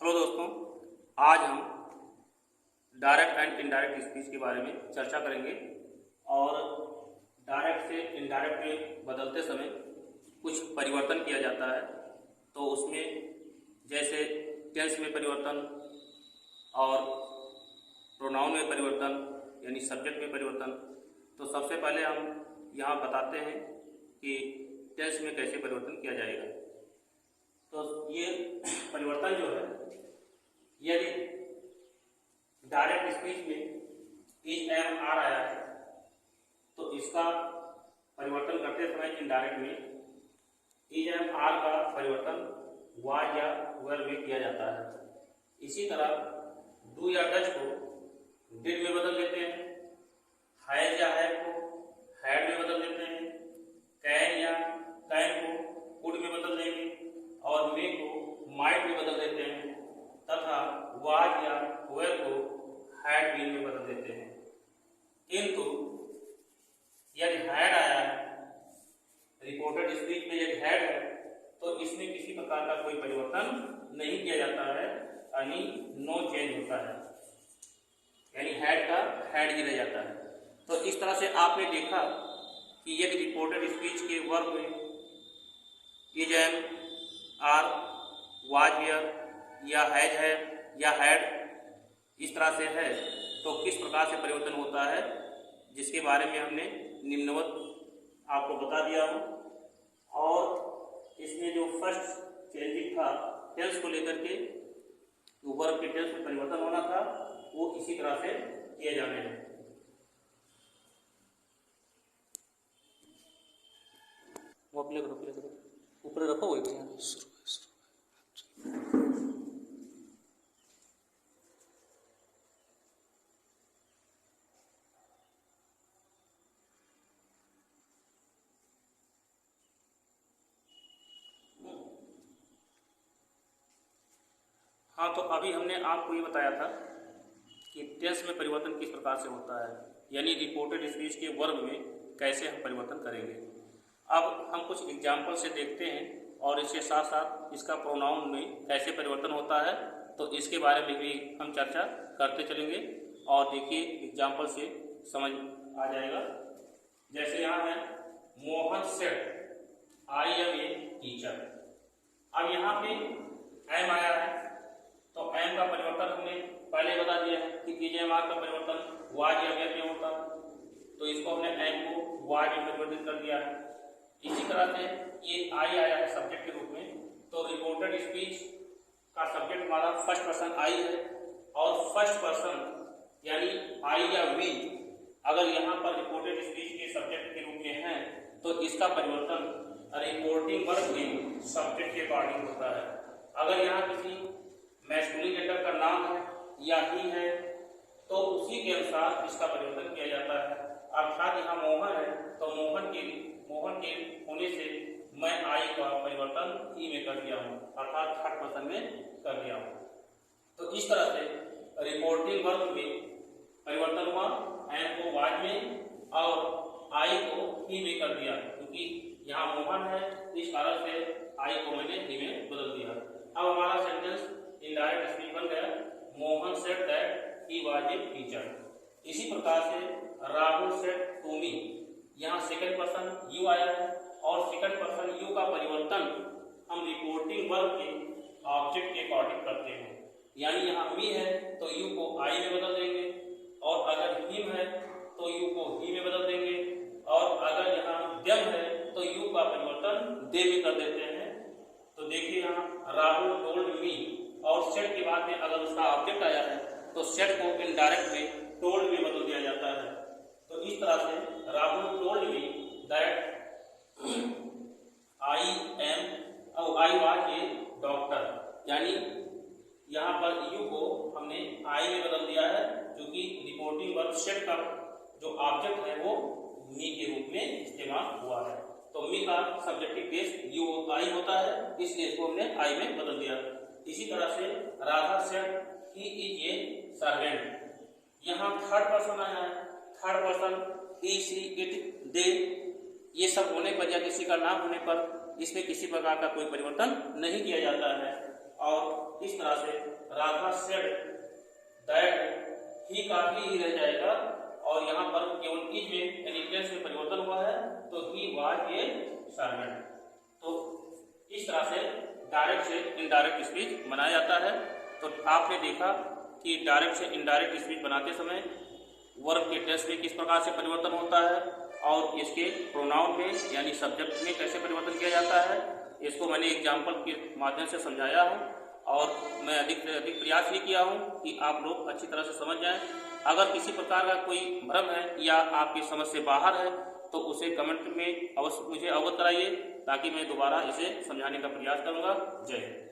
Hello दोस्तों, आज हम डायरेक्ट एंड इनडायरेक्ट स्पीच के बारे में चर्चा करेंगे और डायरेक्ट से इनडायरेक्ट में बदलते समय कुछ परिवर्तन किया जाता है। तो उसमें जैसे टेंस में परिवर्तन और प्रोनाउन में परिवर्तन यानी सब्जेक्ट में परिवर्तन। तो सबसे पहले हम यहाँ बताते हैं कि टेंस में कैसे परिवर्तन किया जाएगा। तो ये परिवर्तन जो है, यदि डायरेक्ट स्पीच में इज एम आर आया है तो इसका परिवर्तन करते समय इनडायरेक्ट में इज एम आर का परिवर्तन वाज या वर में किया जाता है। इसी तरह डू या डज को डिड में बदल देते हैं, हैज या हैव को हैड में बदल देते हैं, कैन या कैन को कुड में बदल देंगे और मे को माइट में बदल देते हैं तथा वाज या वेयर को हैड बीन में बदल देते हैं। किंतु यदि हैड आया है, रिपोर्टेड स्पीच में यदि हैड है तो इसमें किसी प्रकार का कोई परिवर्तन नहीं किया जाता है, यानी नो चेंज होता है, यानी हैड का हैड ही रह जाता है। तो इस तरह से आपने देखा कि यदि रिपोर्टेड स्पीच के वर्ब में is am are was were या हैज है या हैड इस तरह से है तो किस प्रकार से परिवर्तन होता है, जिसके बारे में हमने निम्नवत आपको बता दिया हूँ। और इसमें जो फर्स्ट चेंजिंग था टेंस को लेकर के, जो वर्ब के टेंस में परिवर्तन होना था वो इसी तरह से किए जाने हैं। वो प्ले करो ऊपर रखो वही हाँ। तो अभी हमने आपको ये बताया था कि टेंस में परिवर्तन किस प्रकार से होता है, यानी रिपोर्टेड स्पीच के वर्ब में कैसे हम परिवर्तन करेंगे। अब हम कुछ एग्जाम्पल से देखते हैं और इसके साथ साथ इसका प्रोनाउन में कैसे परिवर्तन होता है तो इसके बारे में भी हम चर्चा करते चलेंगे। और देखिए एग्जाम्पल से समझ आ जाएगा। जैसे यहाँ है Mohan said I am a teacher. अब यहाँ पे एम आया है तो एम का परिवर्तन हमने पहले बता दिया है कि इज एम आर का परिवर्तन वाज या वेयर में होता, तो इसको हमने एम को वाज में परिवर्तित कर दिया है। इसी तरह से ये आई आया है सब्जेक्ट के रूप में, तो रिपोर्टेड स्पीच का सब्जेक्ट हमारा फर्स्ट पर्सन आई है और फर्स्ट पर्सन यानी आई या वी अगर यहाँ पर रिपोर्टेड स्पीच के सब्जेक्ट के रूप में है तो इसका परिवर्तन रिपोर्टिंग वर्ब में सब्जेक्ट के अकॉर्डिंग होता है। अगर यहाँ किसी मैस्कुलिन जेंडर का नाम है या ही है तो उसी के अनुसार इसका परिवर्तन किया जाता है। अर्थात यहाँ मोहन है तो मोहन के होने से मैं आई का परिवर्तन ही में कर दिया हूँ, अर्थात थर्ड पर्सन में कर दिया हूँ। तो इस तरह से रिपोर्टिंग वर्ब में परिवर्तन हुआ, एम को वाज में और आई को ही में कर दिया, क्योंकि यहाँ मोहन है इस कारण से आई को मैंने ही में बदल दिया। अब हमारा सेंटेंस इनडायरेक्ट स्पीच बन गया, Mohan said that he was a teacher. इसी प्रकार से राहुल सेड टू मी, यहाँ सेकंड पर्सन यू आया है और सेकंड पर्सन यू का परिवर्तन हम रिपोर्टिंग वर्ब के ऑब्जेक्ट के अकॉर्डिंग करते हैं। यानी यहाँ मी है तो यू को आई में बदल देंगे और अगर हिम है तो यू को ही में बदल देंगे और अगर यहाँ देम है तो यू का परिवर्तन दे में कर देते हैं। तो देखिए यहाँ राहुल टोल्ड मी और सेड के बाद में अगर उसका ऑब्जेक्ट आया है तो सेड को इनडायरेक्ट में टोल्ड में बदल दिया जाता है। तो इस तरह से Rahul told me that I am और आई वाज ए डॉक्टर, यानी यहाँ पर यू को हमने आई में बदल दिया है क्योंकि रिपोर्टिंग वर्ब सेड का जो ऑब्जेक्ट है वो मी के रूप में इस्तेमाल हुआ है। तो मी का सब्जेक्टिव बेस यू आई होता है, इसलिए इसको हमने आई में बदल दिया। इसी तरह से Radha said he is a servant, यहाँ थर्ड पर्सन आया है, third person he she it they, ये सब होने पर या किसी का नाम होने पर इसमें किसी प्रकार का कोई परिवर्तन नहीं किया जाता है। और इस तरह से राधा सेड दैट ही काफी ही रह जाएगा और यहाँ पर केवल इज में यानी टेंस में परिवर्तन हुआ है तो ही वाज ए सर्वेंट। तो इस तरह से डायरेक्ट से इनडायरेक्ट स्पीच बनाया जाता है। तो आपने देखा कि डायरेक्ट से इनडायरेक्ट स्पीच बनाते समय वर्ब के टेंस में किस प्रकार से परिवर्तन होता है और इसके प्रोनाउन में यानी सब्जेक्ट में कैसे परिवर्तन किया जाता है, इसको मैंने एग्जाम्पल के माध्यम से समझाया हूँ और मैं अधिक से अधिक प्रयास ये किया हूँ कि आप लोग अच्छी तरह से समझ जाएं। अगर किसी प्रकार का कोई भ्रम है या आपकी समझ से बाहर है तो उसे कमेंट में अवश्य मुझे अवगत कराइए ताकि मैं दोबारा इसे समझाने का प्रयास करूँगा। जय हिंद।